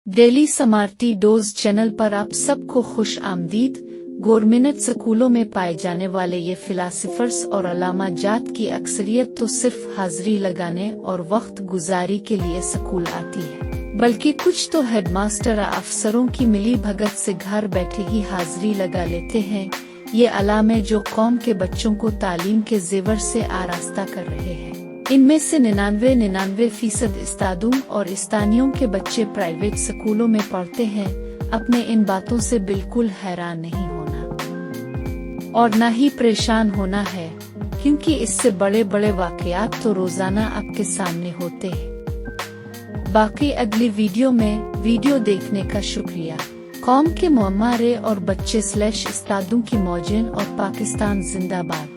Daily समार्टी dose channel पर आप सबको खुश आमदीद। गवर्नमेंट स्कूलों में पाए जाने वाले ये फिलासफर्स और अलामा जात की अक्सरियत तो सिर्फ हाजिरी लगाने और वक्त गुजारी के लिए स्कूल आती है, बल्कि कुछ तो हेडमास्टर अफसरों की मिली भगत से घर बैठे ही हाजिरी लगा लेते हैं। ये अलामे जो कौम के बच्चों को तालीम के जेवर से आरास्ता कर रहे हैं, इनमें से 99% इस्तादों और इस्तानियों के बच्चे प्राइवेट स्कूलों में पढ़ते हैं। अपने इन बातों से बिल्कुल हैरान नहीं होना और न ही परेशान होना है, क्योंकि इससे बड़े बड़े वाकयात तो रोजाना आपके सामने होते हैं। बाकी अगली वीडियो में वीडियो देखने का शुक्रिया। कौम के मुअम्मारे और बच्चे / इस्तादों की मौजिन और पाकिस्तान जिंदाबाद।